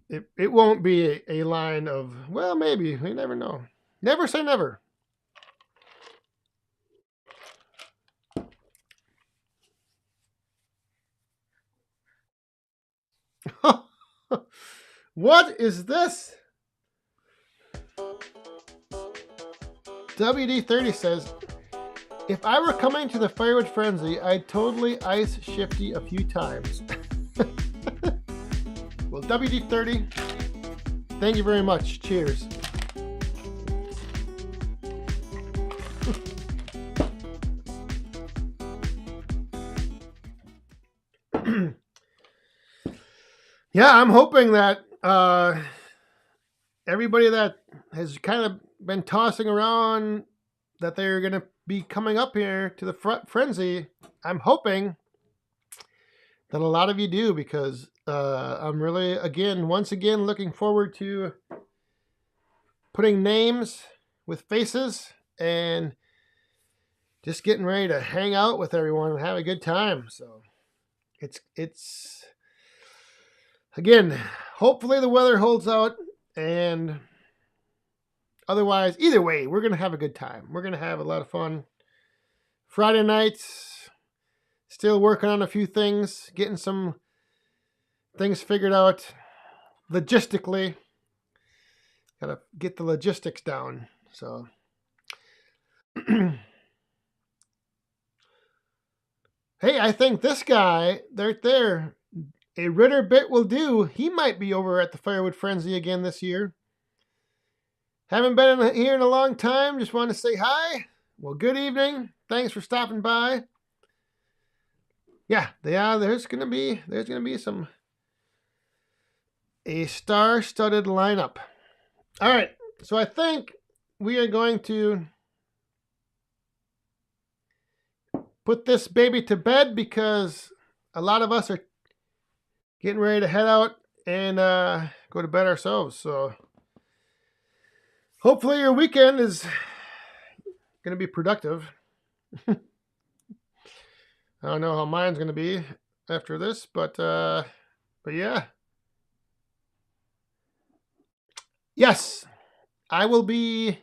it won't be a line of, well, maybe, you never know. Never say never. What is this? WD30 says, if I were coming to the Firewood Frenzy, I'd totally ice Shifty a few times. Well, WD30, thank you very much. Cheers. Yeah, I'm hoping that everybody that has kind of been tossing around that they're going to be coming up here to the Frenzy, I'm hoping that a lot of you do, because I'm really, once again, looking forward to putting names with faces and just getting ready to hang out with everyone and have a good time. So it's again, hopefully the weather holds out, and otherwise, either way, we're going to have a good time. We're going to have a lot of fun. Friday nights, still working on a few things, getting some things figured out logistically. Got to get the logistics down. So, hey, I think this guy right there, a Ritter bit will do. He might be over at the Firewood Frenzy again this year. Haven't been here in a long time. Just want to say hi. Well, good evening. Thanks for stopping by. Yeah, there's gonna be a star-studded lineup. All right, so I think we are going to put this baby to bed, because a lot of us are getting ready to head out and go to bed ourselves. So hopefully your weekend is going to be productive. I don't know how mine's going to be after this, but yeah. Yes, we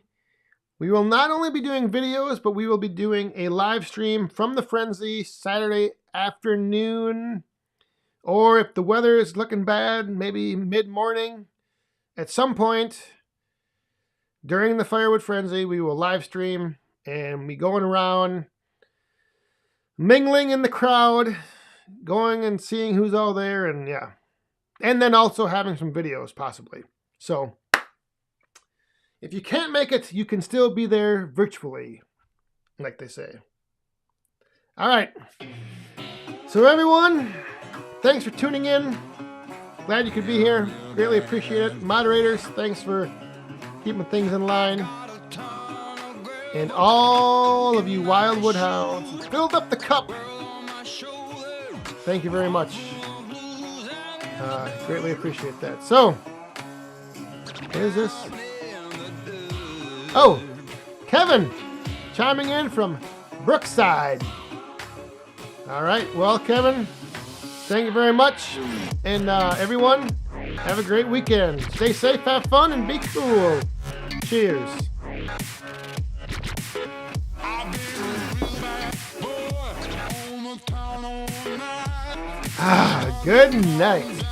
will not only be doing videos, but we will be doing a live stream from the Frenzy Saturday afternoon, or if the weather is looking bad, maybe mid-morning. At some point during the Firewood Frenzy, we will live stream and be going around, mingling in the crowd, going and seeing who's all there, and yeah. And then also having some videos, possibly. So, if you can't make it, you can still be there virtually, like they say. All right. So everyone, thanks for tuning in. Glad you could be here. Greatly appreciate it. Moderators, thanks for keeping things in line. And all of you wild woodhounds, filled up the cup. Thank you very much. Greatly appreciate that. So, here's this. Oh, Kevin chiming in from Brookside. All right. Well, Kevin, thank you very much. And everyone, have a great weekend. Stay safe, have fun, and be cool. Cheers. Good night.